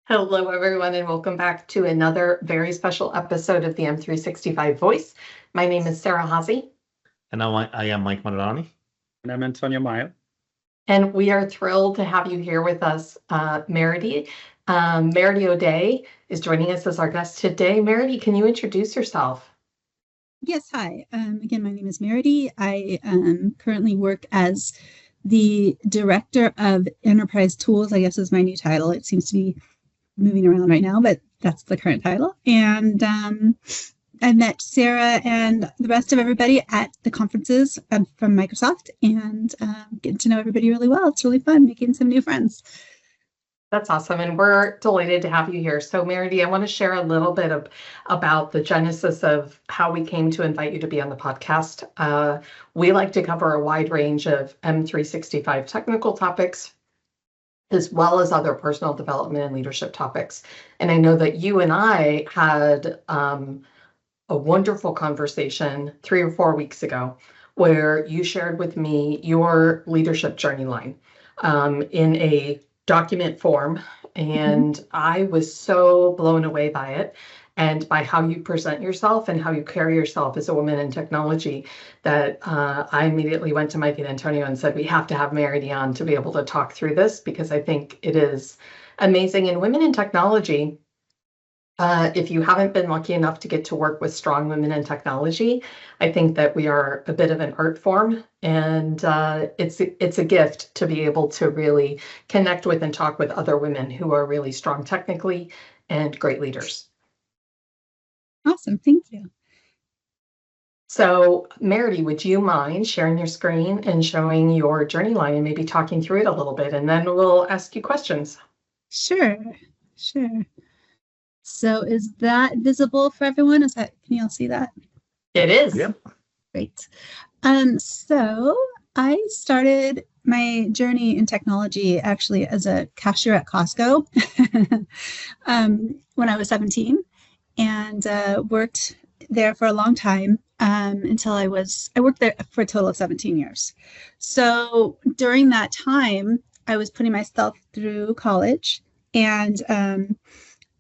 Hello, everyone, and welcome back to another very special episode of the M365 Voice. My name is Sarah Haase. And I am Mike Maridee. And I'm Antonio Mayo. And we are thrilled to have you here with us, Maridee. Maridee Oday is joining us as our guest today. Maridee, can you introduce yourself? Yes, hi. Again, my name is Maridee. I currently work as the Director of Enterprise Tools, I guess is my new title. It seems to be moving around right now, but that's the current title. And I met Sarah and the rest of everybody at the conferences from Microsoft and getting to know everybody really well. It's really fun making some new friends. That's awesome, and we're delighted to have you here. So, Maridee, I want to share a little bit about the genesis of how we came to invite you to be on the podcast. We like to cover a wide range of M365 technical topics, as well as other personal development and leadership topics. And I know that you and I had a wonderful conversation 3 or 4 weeks ago where you shared with me your leadership journey line in a document form. And I was so blown away by it and by how you present yourself and how you carry yourself as a woman in technology that I immediately went to Mike and Antonio and said, we have to have Maridee on to be able to talk through this because I think it is amazing. And women in technology, if you haven't been lucky enough to get to work with strong women in technology, I think that we are a bit of an art form, and it's a gift to be able to really connect with and talk with other women who are really strong technically and great leaders. Awesome, thank you. So, Maridee, would you mind sharing your screen and showing your journey line and maybe talking through it a little bit, and then we'll ask you questions. Sure. So is that visible for everyone? Can you all see that? It is. Yep. Great. So I started my journey in technology actually as a cashier at Costco when I was 17 and worked there for a long time until I worked there for a total of 17 years. So during that time, I was putting myself through college and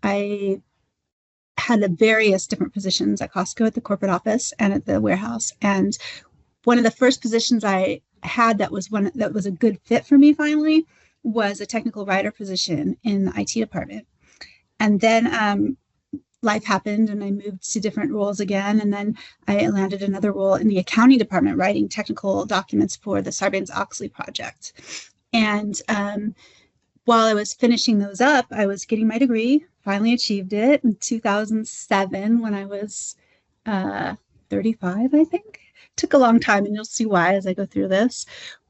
I had various different positions at Costco, at the corporate office and at the warehouse. And one of the first positions I had that was a good fit for me finally was a technical writer position in the IT department. And then life happened and I moved to different roles again. And then I landed another role in the accounting department, writing technical documents for the Sarbanes-Oxley project. And while I was finishing those up, I was getting my degree, finally achieved it in 2007 when I was 35, I think. Took a long time, and you'll see why as I go through this.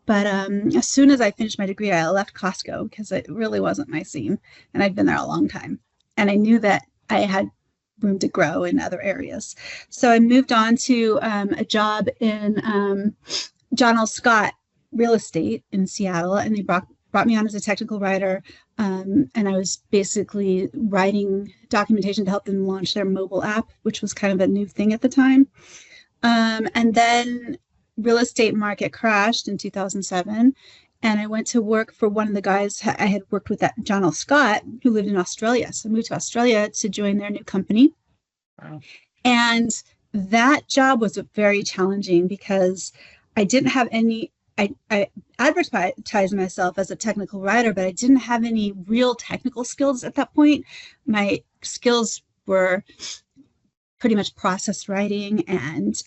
But as soon as I finished my degree, I left Costco because it really wasn't my scene, and I'd been there a long time. And I knew that I had room to grow in other areas. So I moved on to a job in John L. Scott Real Estate in Seattle, and they brought me on as a technical writer, and I was basically writing documentation to help them launch their mobile app, which was kind of a new thing at the time. And then real estate market crashed in 2007, and I went to work for one of the guys I had worked with at John L. Scott, who lived in Australia. So I moved to Australia to join their new company. Wow. And that job was very challenging because I didn't have any I advertised myself as a technical writer, but I didn't have any real technical skills at that point. My skills were pretty much process writing and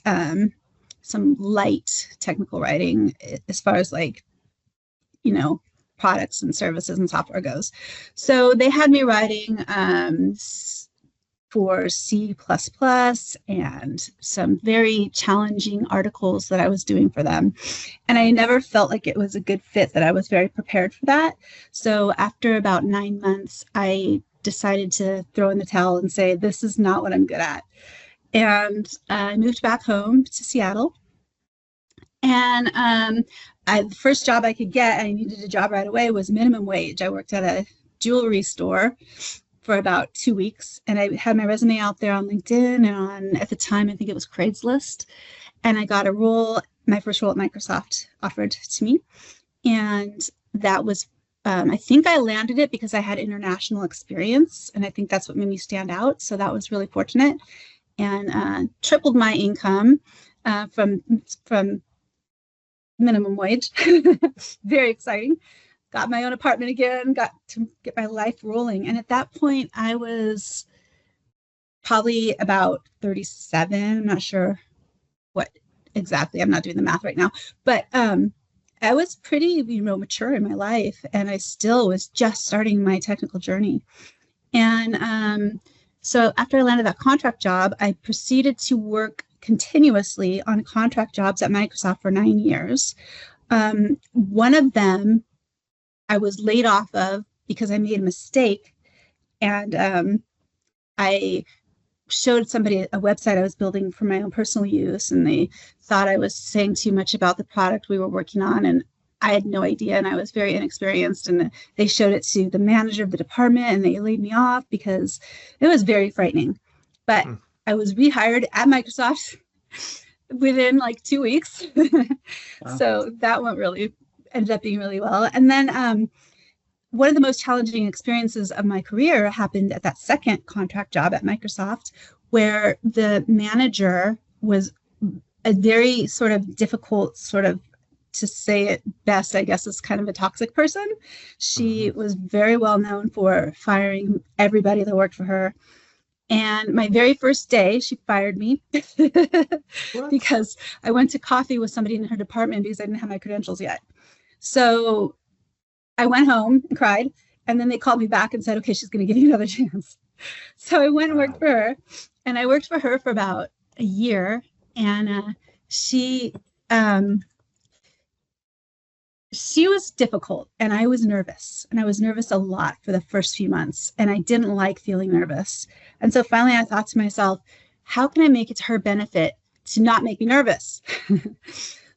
some light technical writing as far as products and services and software goes. So they had me writing for C++ and some very challenging articles that I was doing for them. And I never felt like it was a good fit, that I was very prepared for that. So after about 9 months, I decided to throw in the towel and say, this is not what I'm good at. And I moved back home to Seattle. And the first job I could get, I needed a job right away, was minimum wage. I worked at a jewelry store for about 2 weeks, and I had my resume out there on LinkedIn and at the time, I think it was Craigslist, and I got a role, my first role at Microsoft offered to me, and that was I think I landed it because I had international experience, and I think that's what made me stand out. So that was really fortunate, and tripled my income from minimum wage. Very exciting. Got my own apartment again, got to get my life rolling. And at that point, I was probably about 37. I'm not sure what exactly. I'm not doing the math right now. But I was pretty, mature in my life. And I still was just starting my technical journey. And so after I landed that contract job, I proceeded to work continuously on contract jobs at Microsoft for 9 years. One of them I was laid off of because I made a mistake, and I showed somebody a website I was building for my own personal use, and they thought I was saying too much about the product we were working on, and I had no idea, and I was very inexperienced, and they showed it to the manager of the department, and they laid me off because it was very frightening. But I was rehired at Microsoft within like 2 weeks. Wow. So that ended up being really well. And then one of the most challenging experiences of my career happened at that second contract job at Microsoft, where the manager was a very sort of difficult, to say it best, I guess, is kind of a toxic person. She was very well known for firing everybody that worked for her. And my very first day, she fired me because I went to coffee with somebody in her department because I didn't have my credentials yet. So I went home and cried, and then they called me back and said, okay, she's going to give you another chance. So I went and worked for her, and I worked for her for about a year, and she was difficult, and I was nervous, and I was nervous a lot for the first few months, and I didn't like feeling nervous. And so finally I thought to myself, how can I make it to her benefit to not make me nervous?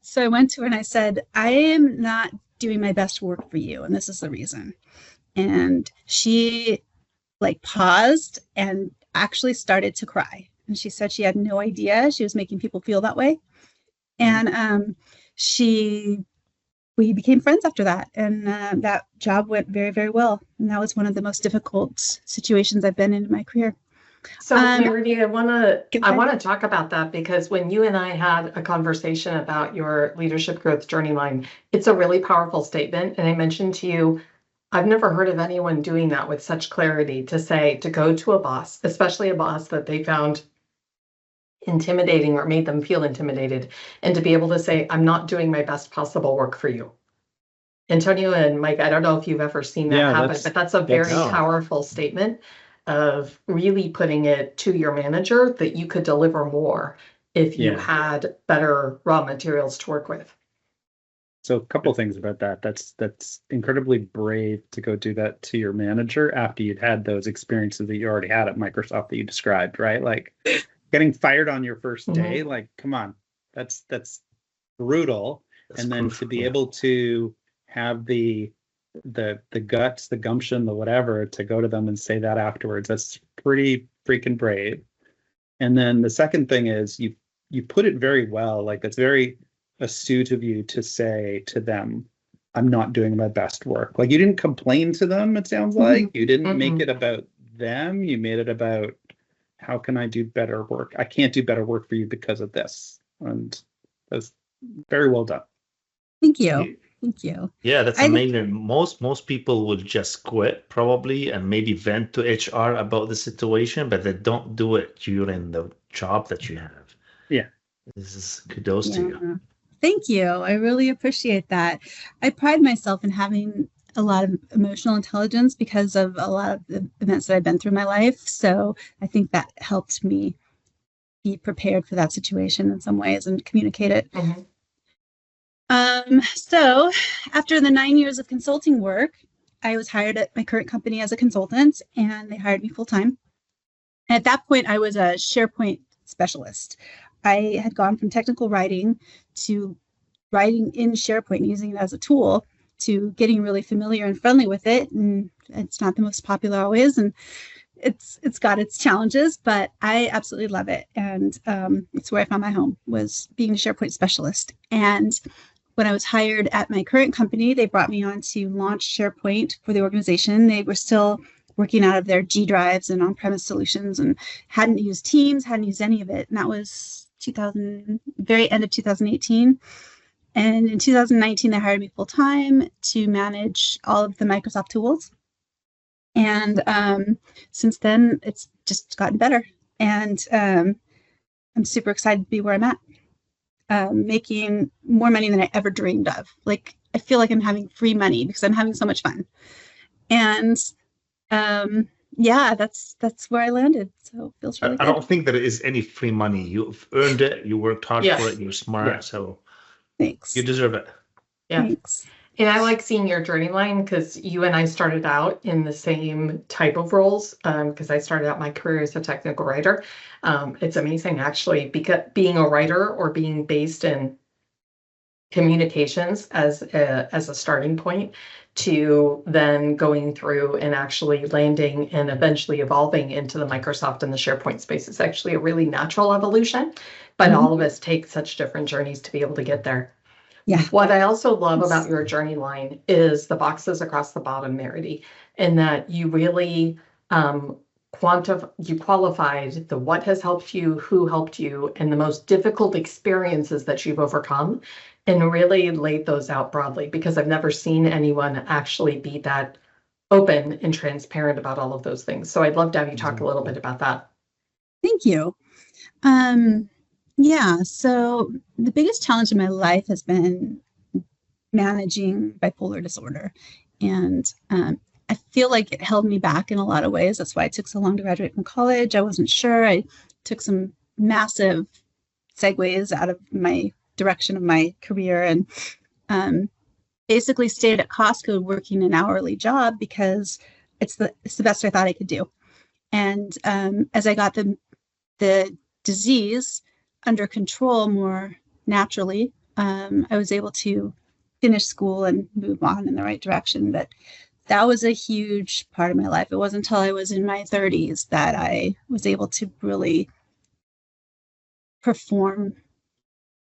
So I went to her and I said, I am not doing my best work for you, and this is the reason. And she paused and actually started to cry. And she said she had no idea she was making people feel that way. And we became friends after that. And that job went very, very well. And that was one of the most difficult situations I've been in my career. So Maridee, I want to talk about that, because when you and I had a conversation about your leadership growth journey line, it's a really powerful statement. And I mentioned to you, I've never heard of anyone doing that with such clarity, to go to a boss, especially a boss that they found intimidating or made them feel intimidated, and to be able to say, I'm not doing my best possible work for you. Antonio and Mike, I don't know if you've ever seen that happen, but that's a very powerful statement of really putting it to your manager that you could deliver more if you had better raw materials to work with. So a couple things about that. That's incredibly brave to go do that to your manager after you'd had those experiences that you already had at Microsoft that you described, right? Like getting fired on your first day, like, come on, that's brutal. And then to be able to have the guts, the gumption, the whatever, to go to them and say that afterwards, that's pretty freaking brave. And then the second thing is you put it very well. Like, that's very astute of you to say to them, I'm not doing my best work. Like, you didn't complain to them, it sounds like. You didn't make it about them. You made it about, how can I do better work? I can't do better work for you because of this. And that's very well done. Thank you. Thank you. Yeah, that's amazing. Most people will just quit probably and maybe vent to HR about the situation, but they don't do it during the job that you have. Yeah. This is kudos to you. Thank you. I really appreciate that. I pride myself in having a lot of emotional intelligence because of a lot of the events that I've been through in my life. So I think that helped me be prepared for that situation in some ways and communicate it. So after the 9 years of consulting work, I was hired at my current company as a consultant, and they hired me full time. And at that point, I was a SharePoint specialist. I had gone from technical writing to writing in SharePoint, using it as a tool, to getting really familiar and friendly with it. And it's not the most popular always, and it's got its challenges, but I absolutely love it. And it's where I found my home, was being a SharePoint specialist. And when I was hired at my current company, they brought me on to launch SharePoint for the organization. They were still working out of their G drives and on-premise solutions and hadn't used Teams, hadn't used any of it. And that was very end of 2018. And in 2019, they hired me full time to manage all of the Microsoft tools. And since then, it's just gotten better. And I'm super excited to be where I'm at, making more money than I ever dreamed of. Like, I feel like I'm having free money because I'm having so much fun. And yeah, that's where I landed. So it feels really good. I don't think there is any free money. You've earned it. You worked hard for it. You're smart. Yeah. So Thanks. you deserve it. Yeah. Thanks. And I like seeing your journey line because you and I started out in the same type of roles because I started out my career as a technical writer. It's amazing, actually, because being a writer or being based in communications as a starting point to then going through and actually landing and eventually evolving into the Microsoft and the SharePoint space is actually a really natural evolution, but all of us take such different journeys to be able to get there. Yeah. What I also love about your journey line is the boxes across the bottom, Maridee, in that you really you qualified the what has helped you, who helped you, and the most difficult experiences that you've overcome, and really laid those out broadly, because I've never seen anyone actually be that open and transparent about all of those things. So I'd love to have you talk a little bit about that. Thank you. Yeah, so the biggest challenge in my life has been managing bipolar disorder. And I feel like it held me back in a lot of ways. That's why it took so long to graduate from college. I wasn't sure. I took some massive segues out of my direction of my career and basically stayed at Costco working an hourly job because it's the best I thought I could do. And as I got the disease under control more naturally, I was able to finish school and move on in the right direction. But that was a huge part of my life. It wasn't until I was in my 30s that I was able to really perform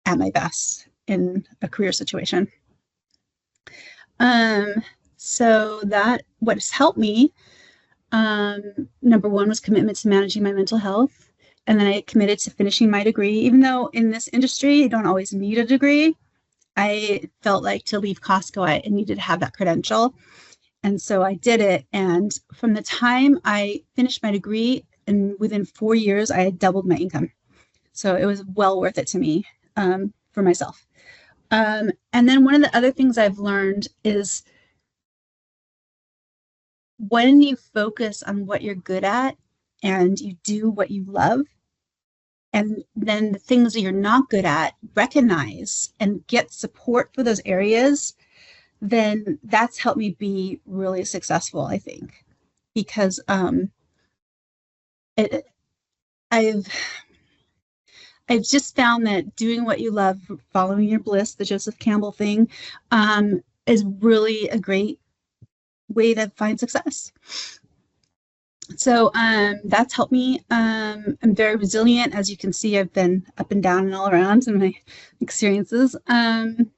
at my best in a career situation. So that what has helped me, number one was commitment to managing my mental health. And then I committed to finishing my degree. Even though in this industry, you don't always need a degree, I felt like to leave Costco, I needed to have that credential. And so I did it. And from the time I finished my degree, and within 4 years, I had doubled my income. So it was well worth it to me for myself. And then one of the other things I've learned is when you focus on what you're good at and you do what you love, and then the things that you're not good at, recognize and get support for those areas, then that's helped me be really successful, I think. Because I've just found that doing what you love, following your bliss, the Joseph Campbell thing, is really a great way to find success. So that's helped me. I'm very resilient. As you can see, I've been up and down and all around in my experiences. And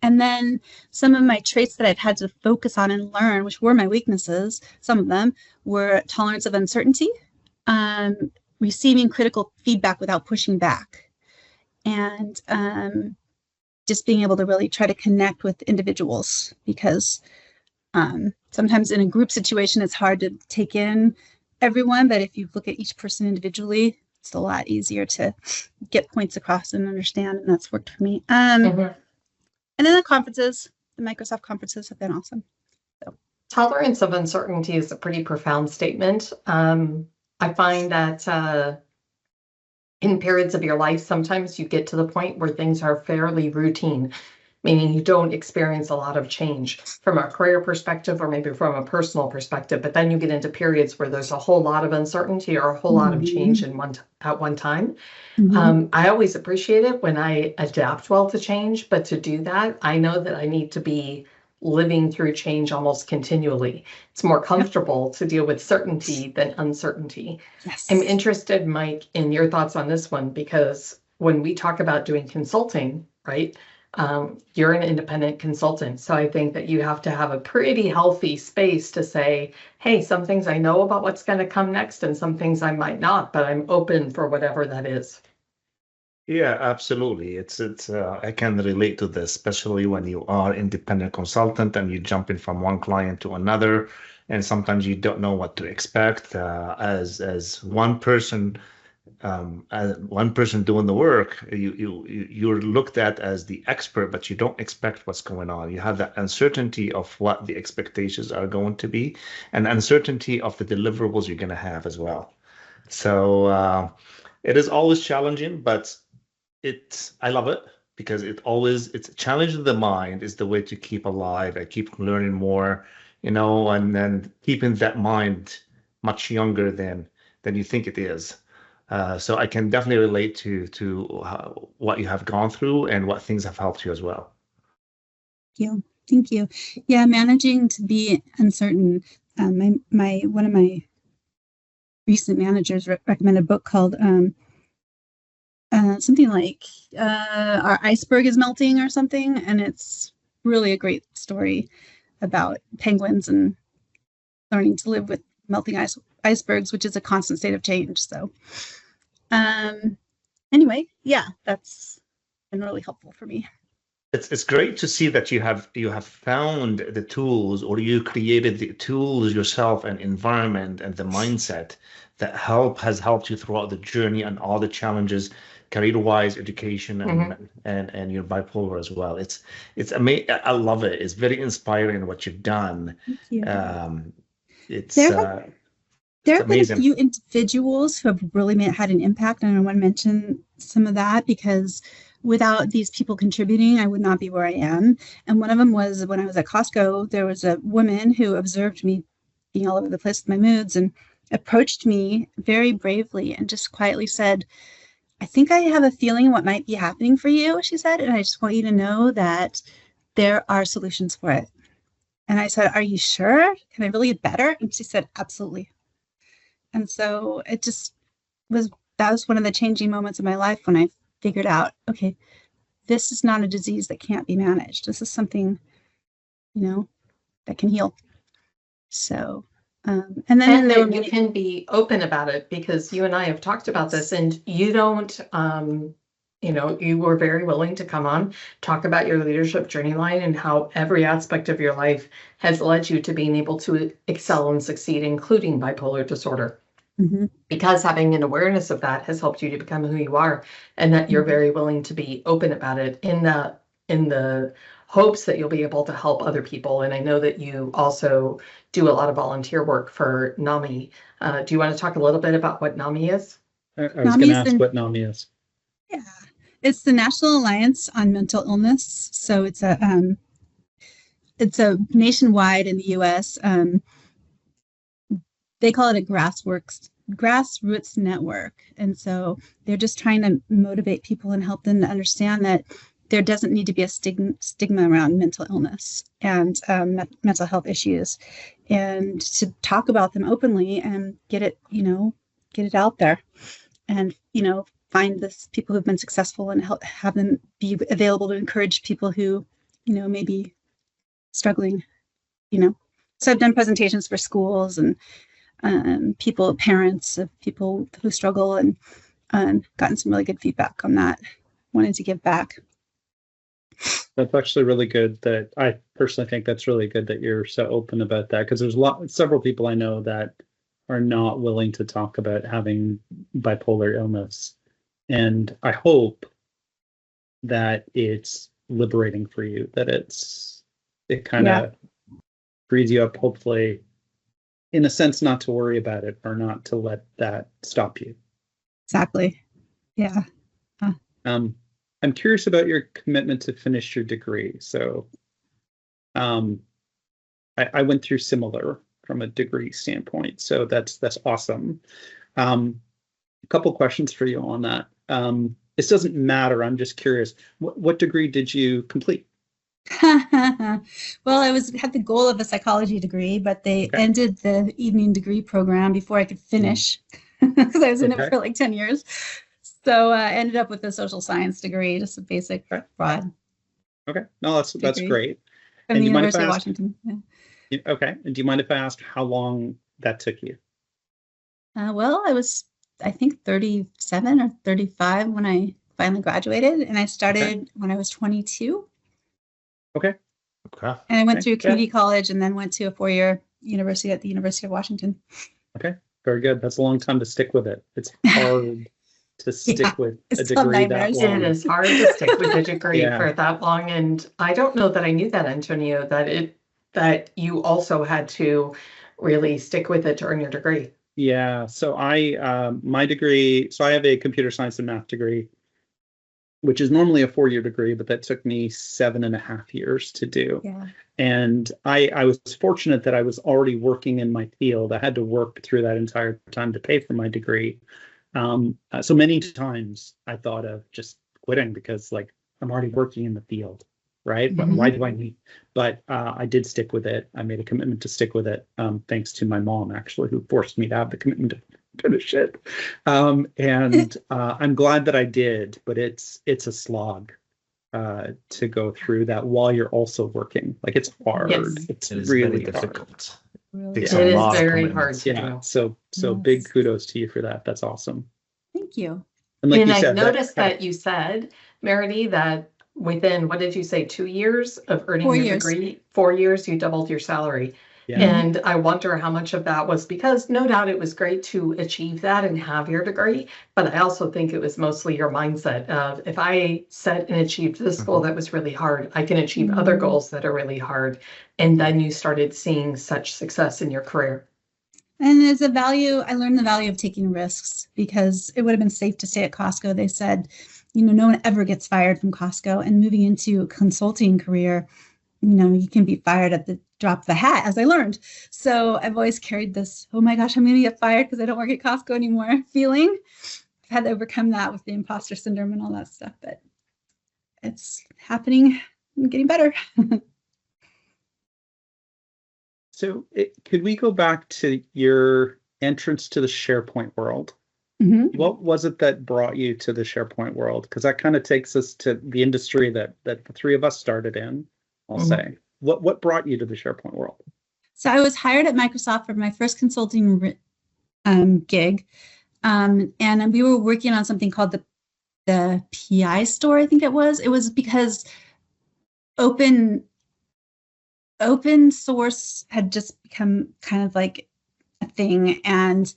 then some of my traits that I've had to focus on and learn, which were my weaknesses, some of them were tolerance of uncertainty, receiving critical feedback without pushing back, and just being able to really try to connect with individuals, because sometimes in a group situation, it's hard to take in everyone, but if you look at each person individually, it's a lot easier to get points across and understand, and that's worked for me. And then the conferences, the Microsoft conferences have been awesome. So. Tolerance of uncertainty is a pretty profound statement. I find that in periods of your life, sometimes you get to the point where things are fairly routine, meaning you don't experience a lot of change from a career perspective or maybe from a personal perspective, but then you get into periods where there's a whole lot of uncertainty or a whole lot of change at one time. I always appreciate it when I adapt well to change, but to do that, I know that I need to be living through change almost continually. It's more comfortable to deal with certainty than uncertainty. Yes. I'm interested, Mike, in your thoughts on this one, because when we talk about doing consulting, right, you're an independent consultant. So I think that you have to have a pretty healthy space to say, hey, some things I know about what's going to come next and some things I might not, but I'm open for whatever that is. Yeah, absolutely. It's I can relate to this, especially when you are independent consultant and you jump in from one client to another, and sometimes you don't know what to expect. As one person doing the work, you're looked at as the expert, but you don't expect what's going on. You have that uncertainty of what the expectations are going to be, and uncertainty of the deliverables you're going to have as well. So it is always challenging, but I love it because it's challenging the mind is the way to keep alive and keep learning more, and then keeping that mind much younger than you think it is. So I can definitely relate to what you have gone through and what things have helped you as well. Thank you. Yeah, managing to be uncertain. One of my recent managers recommended a book called something like Our Iceberg is Melting or something, and it's really a great story about penguins and learning to live with melting icebergs, which is a constant state of change. So anyway, yeah, that's been really helpful for me. It's great to see that you have found the tools, or you created the tools yourself and environment and the mindset that has helped you throughout the journey and all the challenges, career-wise, education, and your bipolar as well. It's amazing. I love it. It's very inspiring what you've done. Thank you. There have been a few individuals who have really had an impact, and I want to mention some of that because without these people contributing, I would not be where I am. And one of them was when I was at Costco, there was a woman who observed me being all over the place with my moods and approached me very bravely and just quietly said, I think I have a feeling what might be happening for you, she said, and I just want you to know that there are solutions for it. And I said, are you sure? Can I really get better? And she said, absolutely. And so that was one of the changing moments of my life when I figured out, okay, this is not a disease that can't be managed. This is something, that can heal. So, and then you can be open about it because you and I have talked about this, and you don't, you were very willing to come on, talk about your leadership journey line and how every aspect of your life has led you to being able to excel and succeed, including bipolar disorder. Because having an awareness of that has helped you to become who you are, and that you're very willing to be open about it in the hopes that you'll be able to help other people. And I know that you also do a lot of volunteer work for NAMI. Do you want to talk a little bit about what NAMI is? I was going to ask what NAMI is. Yeah, it's the National Alliance on Mental Illness. So it's a nationwide in the U.S. They call it a grassroots network. And so they're just trying to motivate people and help them to understand that there doesn't need to be a stigma around mental illness and mental health issues, and to talk about them openly and get it out there, and, find people who've been successful and have them be available to encourage people who, may be struggling, So I've done presentations for schools and parents of people who struggle, and gotten some really good feedback on that. Wanted to give back. That's actually really good. That I personally think that's really good that you're so open about that, because there's several people I know that are not willing to talk about having bipolar illness, and I hope that it's liberating for you, that it kind of frees you up, hopefully, in a sense, not to worry about it or not to let that stop you. Exactly. Yeah. I'm curious about your commitment to finish your degree. So I went through similar from a degree standpoint. So that's awesome. A couple questions for you on that. This doesn't matter. I'm just curious. What degree did you complete? Well, I had the goal of a psychology degree, but they ended the evening degree program before I could finish because I was in it for like 10 years. So I ended up with a social science degree, just a basic broad Okay. No, that's degree great. from And the do you mind if I University of ask- Washington. Yeah. Okay. And do you mind if I ask how long that took you? Well, I was, I think, 37 or 35 when I finally graduated, and I started when I was 22. Okay. Okay. And I went Okay. through community college and then went to a 4-year university at the University of Washington. Okay. Very good. That's a long time to stick with it. It's hard to stick with a it's some degree that nightmares. long. It is hard to stick with a degree Yeah. for that long. And I don't know that I knew that, Antonio, that you also had to really stick with it to earn your degree. Yeah. So my degree, so I have a computer science and math degree, which is normally a 4-year degree, but that took me 7.5 years to do. Yeah. And I was fortunate that I was already working in my field. I had to work through that entire time to pay for my degree. So many times I thought of just quitting because like I'm already working in the field, right? But why do I need? But I did stick with it. I made a commitment to stick with it, thanks to my mom, actually, who forced me to have the commitment to finish it. And I'm glad that I did, but it's a slog to go through that while you're also working. Like it's hard. Yes. It's It is really very hard. difficult. Really. Takes It a is lot of very commitment. hard to Yeah. do. So big Yes. kudos to you for that. That's awesome. Thank you. And like And you I said, noticed that you said, Maridee, that within, what did you say, 2 years of earning 4 your years. degree, 4 years, you doubled your salary. Yeah. And I wonder how much of that was because no doubt it was great to achieve that and have your degree, but I also think it was mostly your mindset of if I set and achieved this goal that was really hard, I can achieve other goals that are really hard. And then you started seeing such success in your career. And as a value, I learned the value of taking risks because it would have been safe to stay at Costco. They said, no one ever gets fired from Costco, and moving into a consulting career, you can be fired at the drop of a hat, as I learned. So I've always carried this, oh my gosh, I'm going to get fired because I don't work at Costco anymore feeling. I've had to overcome that with the imposter syndrome and all that stuff, but it's happening and getting better. So could we go back to your entrance to the SharePoint world? What was it that brought you to the SharePoint world? Because that kind of takes us to the industry that the three of us started in, I'll say. What brought you to the SharePoint world? So I was hired at Microsoft for my first consulting gig. And we were working on something called the PI store, I think it was. It was because open source had just become kind of like a thing, and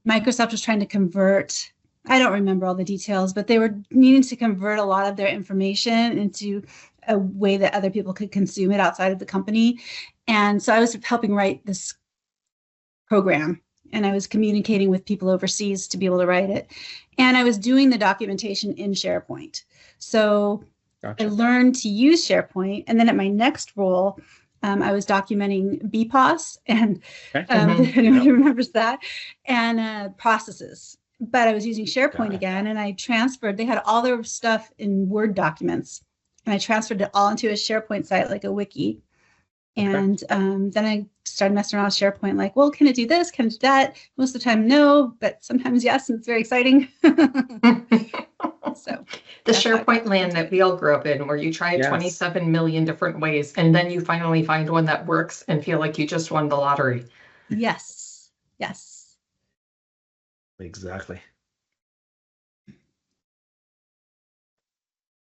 Microsoft was trying to convert, I don't remember all the details, but they were needing to convert a lot of their information into a way that other people could consume it outside of the company. And so I was helping write this program, and I was communicating with people overseas to be able to write it. And I was doing the documentation in SharePoint. So Gotcha. I learned to use SharePoint. And then at my next role, I was documenting BPOS, and if anyone remembers that, and processes. But I was using SharePoint again, and I transferred. They had all their stuff in Word documents, and I transferred it all into a SharePoint site, like a wiki. And then I started messing around with SharePoint, like, well, can it do this? Can it do that? Most of the time, no, but sometimes yes, and it's very exciting. So the SharePoint land that we all grew up in, where you try 27 million different ways, and then you finally find one that works and feel like you just won the lottery. Yes. Exactly.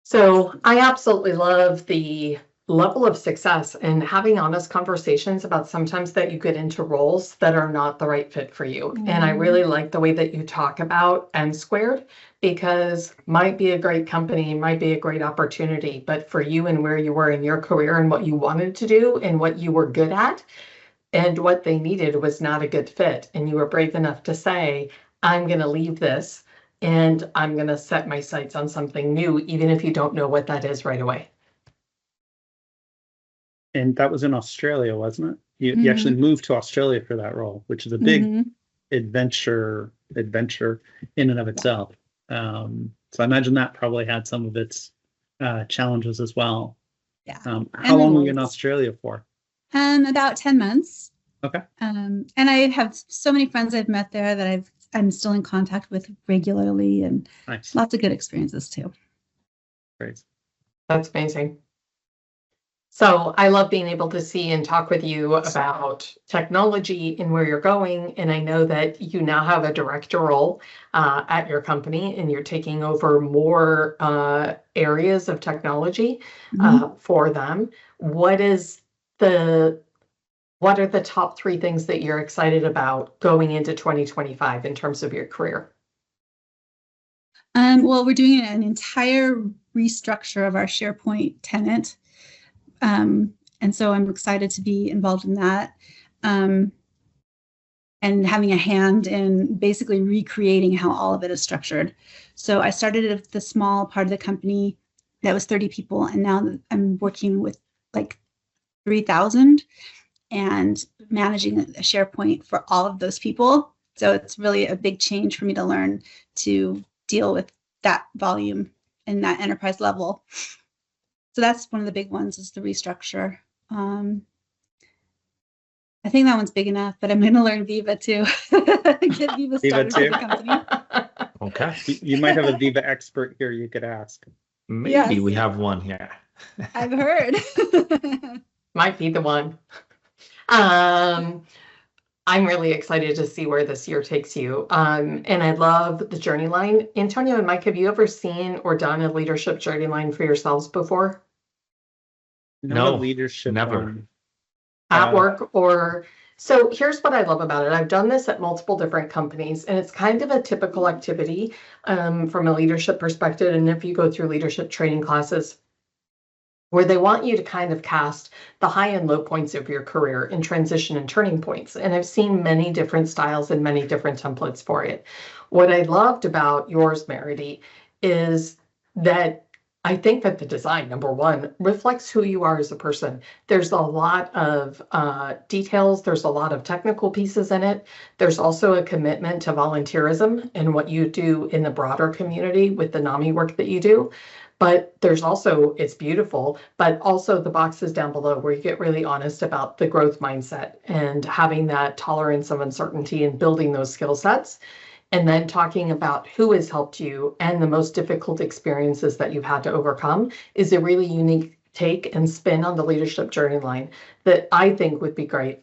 So I absolutely love the level of success and having honest conversations about sometimes that you get into roles that are not the right fit for you. And I really like the way that you talk about N squared, because might be a great company, might be a great opportunity, but for you and where you were in your career and what you wanted to do and what you were good at and what they needed was not a good fit. And you were brave enough to say, I'm going to leave this and I'm going to set my sights on something new, even if you don't know what that is right away. And that was in Australia, wasn't it? You actually moved to Australia for that role, which is a big adventure in and of itself. So I imagine that probably had some of its challenges as well. Yeah. How long were you in Australia for? About 10 months. Okay. And I have so many friends I've met there that I'm still in contact with regularly, and Nice. lots of good experiences too. Great. That's amazing. So I love being able to see and talk with you about technology and where you're going. And I know that you now have a director role at your company, and you're taking over more areas of technology for them. What are the top 3 things that you're excited about going into 2025 in terms of your career? Well, we're doing an entire restructure of our SharePoint tenant. And so I'm excited to be involved in that, and having a hand in basically recreating how all of it is structured. So I started at the small part of the company that was 30 people, and now I'm working with like 3,000 and managing a SharePoint for all of those people. So it's really a big change for me to learn to deal with that volume and that enterprise level. So that's one of the big ones, is the restructure. I think that one's big enough, but I'm going to learn Viva too. Get Viva started with the company. Okay. You might have a Viva expert here you could ask. Maybe we have one here. I've heard. Might be the one. I'm really excited to see where this year takes you. And I love the journey line. Antonio and Mike, have you ever seen or done a leadership journey line for yourselves before? No, leadership. Never. At work or... So here's what I love about it. I've done this at multiple different companies, and it's kind of a typical activity from a leadership perspective. And if you go through leadership training classes, where they want you to kind of cast the high and low points of your career in transition and turning points. And I've seen many different styles and many different templates for it. What I loved about yours, Maridee, is that I think that the design, number one, reflects who you are as a person. There's a lot of details. There's a lot of technical pieces in it. There's also a commitment to volunteerism and what you do in the broader community with the NAMI work that you do. But there's also, it's beautiful, but also the boxes down below where you get really honest about the growth mindset and having that tolerance of uncertainty and building those skill sets. And then talking about who has helped you and the most difficult experiences that you've had to overcome is a really unique take and spin on the leadership journey line that I think would be great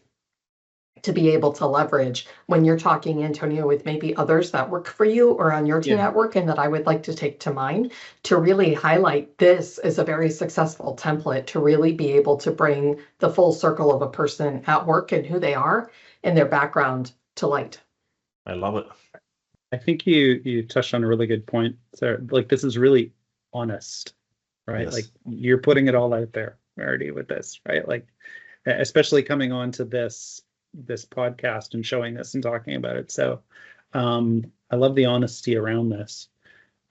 to be able to leverage when you're talking, Antonio, with maybe others that work for you or on your team at work, and that I would like to take to mine to really highlight this as a very successful template to really be able to bring the full circle of a person at work and who they are and their background to light. I love it. I think you touched on a really good point, Sarah. Like, this is really honest, right? Yes. Like, you're putting it all out there, Maridee, with this, right? Like, especially coming on to this podcast and showing this and talking about it. So I love the honesty around this.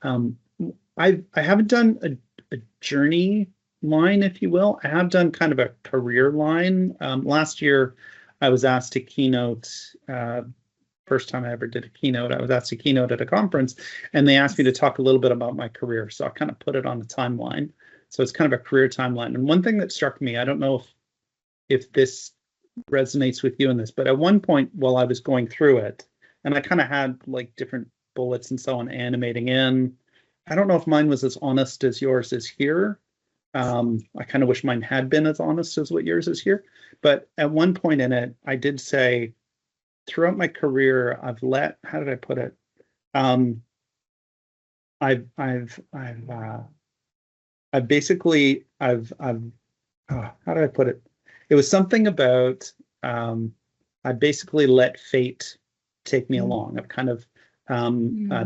I haven't done a journey line, if you will. I have done kind of a career line. Last year, I was asked to keynote. First time I ever did a keynote, I was asked to keynote at a conference, and they asked me to talk a little bit about my career. So I kind of put it on the timeline. So it's kind of a career timeline. And one thing that struck me, I don't know if this resonates with you in this, but at one point while I was going through it, and I kind of had like different bullets and so on animating in. I don't know if mine was as honest as yours is here. I kind of wish mine had been as honest as what yours is here. But at one point in it, I did say, throughout my career, I've how did I put it? I've basically, how did I put it? It was something about, I basically let fate take me along. I've kind of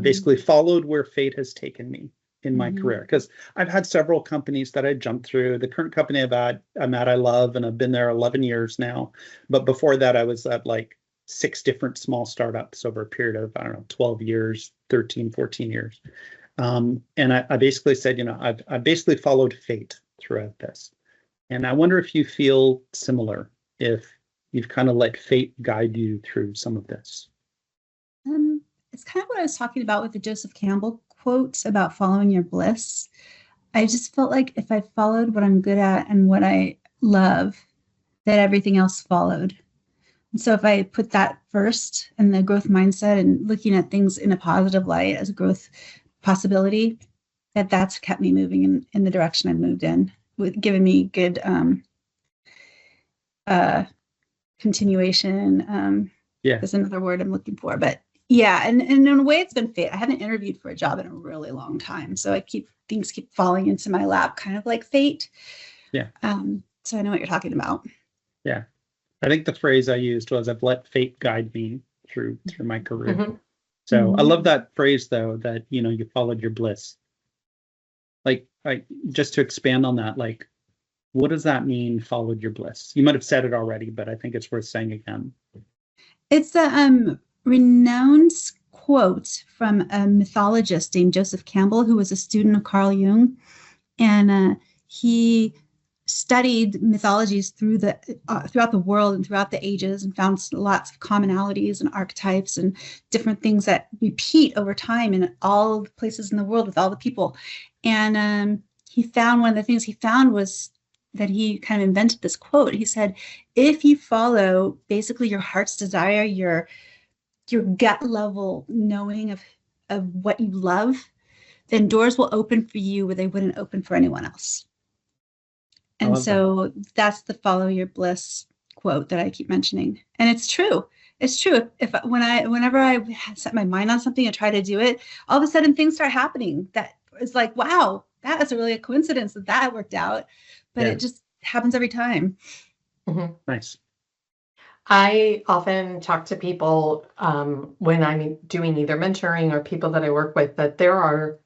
basically followed where fate has taken me in my career, because I've had several companies that I jumped through. The current company I'm at, I love, and I've been there 11 years now. But before that, I was at like 6 different small startups over a period of, 12 years, 13, 14 years. And I basically said, I basically followed fate throughout this. And I wonder if you feel similar, if you've kind of let fate guide you through some of this. It's kind of what I was talking about with the Joseph Campbell quote about following your bliss. I just felt like if I followed what I'm good at and what I love, that everything else followed. And so if I put that first and the growth mindset and looking at things in a positive light as a growth possibility, that's kept me moving in the direction I've moved in. giving me good continuation. There's another word I'm looking for, but yeah, and in a way it's been fate. I haven't interviewed for a job in a really long time, so things keep falling into my lap, kind of like fate. Yeah. So I know what you're talking about. Yeah. I think the phrase I used was, I've let fate guide me through my career. Mm-hmm. So I love that phrase, though, that, you followed your bliss. Like, just to expand on that, like, what does that mean, followed your bliss? You might have said it already, but I think it's worth saying again. It's a renowned quote from a mythologist named Joseph Campbell, who was a student of Carl Jung. And he studied mythologies throughout the world and throughout the ages, and found lots of commonalities and archetypes and different things that repeat over time in all the places in the world with all the people. And he found, one of the things he found was that he kind of invented this quote. He said, if you follow basically your heart's desire, your gut level knowing of what you love, then doors will open for you where they wouldn't open for anyone else. And so that's the follow your bliss quote that I keep mentioning. And it's true. It's true. Whenever I set my mind on something and try to do it, all of a sudden things start happening that is like, wow, that was really a coincidence that worked out. But it just happens every time. Mm-hmm. Nice. I often talk to people when I'm doing either mentoring or people that I work with, that there are,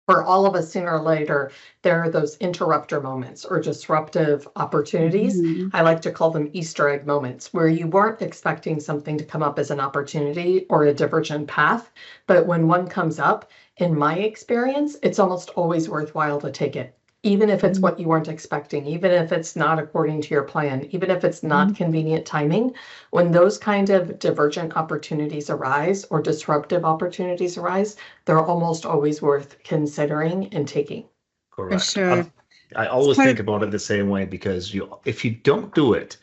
for all of us, sooner or later, there are those interrupter moments or disruptive opportunities. Mm-hmm. I like to call them Easter egg moments, where you weren't expecting something to come up as an opportunity or a divergent path. But when one comes up, in my experience, it's almost always worthwhile to take it, even if it's what you weren't expecting, even if it's not according to your plan, even if it's not convenient timing. When those kind of divergent opportunities arise or disruptive opportunities arise, they're almost always worth considering and taking. Correct. For sure. I always think about it the same way, because if you don't do it,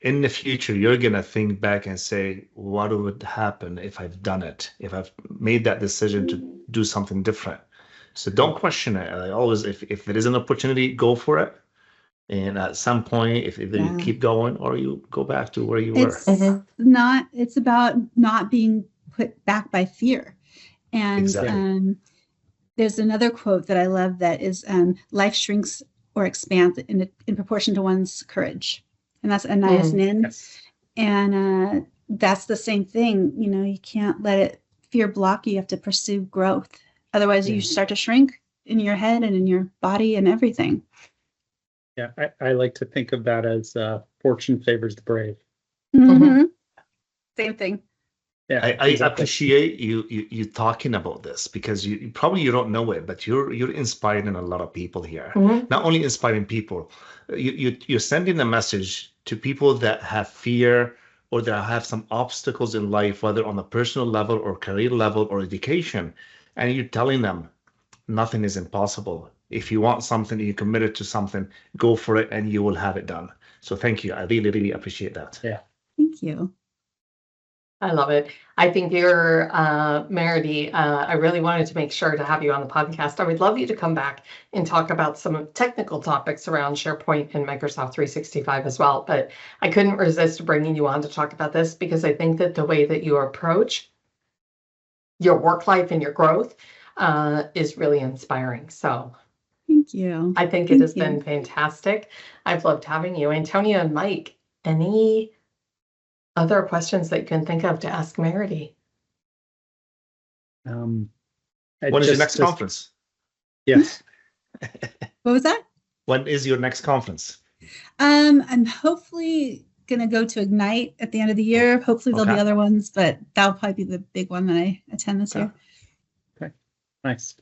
in the future, you're going to think back and say, what would happen if I've done it, if I've made that decision to do something different? So don't question it. I always, if there is an opportunity, go for it. And at some point, if you keep going, or you go back to where you were. It's about not being put back by fear. And Exactly. There's another quote that I love that is, life shrinks or expands in proportion to one's courage. And that's Anais Nin. Yes. And that's the same thing. You can't let fear block you. You have to pursue growth. Otherwise, you start to shrink in your head and in your body and everything. Yeah, I like to think of that as fortune favors the brave. Mm-hmm. Same thing. Yeah, I appreciate you talking about this, because you don't know it, but you're inspiring a lot of people here. Not only inspiring people, you're sending a message to people that have fear or that have some obstacles in life, whether on a personal level or career level or education, and you're telling them nothing is impossible. If you want something, you're committed to something, go for it, and you will have it done. So thank you. I really, really appreciate that. Yeah. Thank you. I love it. I think you're, Maridee, I really wanted to make sure to have you on the podcast. I would love you to come back and talk about some technical topics around SharePoint and Microsoft 365 as well. But I couldn't resist bringing you on to talk about this, because I think that the way that you approach your work life and your growth is really inspiring. So thank you. I think it has been fantastic. I've loved having you. Antonio and Mike, any other questions that you can think of to ask Maridee? When is your next conference? Yes. What was that? When is your next conference? I'm hopefully going to go to Ignite at the end of the year. Hopefully there'll be other ones, but that'll probably be the big one that I attend this year. Okay, nice.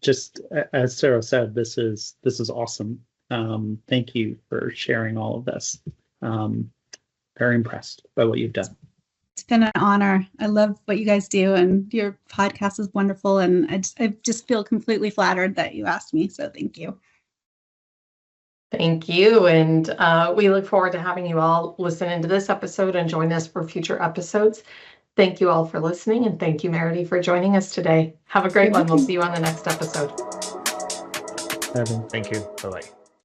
Just as Sarah said, this is awesome. Thank you for sharing all of this. Very impressed by what you've done. It's been an honor. I love what you guys do, and your podcast is wonderful. And I just feel completely flattered that you asked me. So thank you. Thank you. And we look forward to having you all listen into this episode and join us for future episodes. Thank you all for listening. And thank you, Maridee, for joining us today. Have a great one. We'll see you on the next episode. Bye-bye. Thank you. Bye-bye.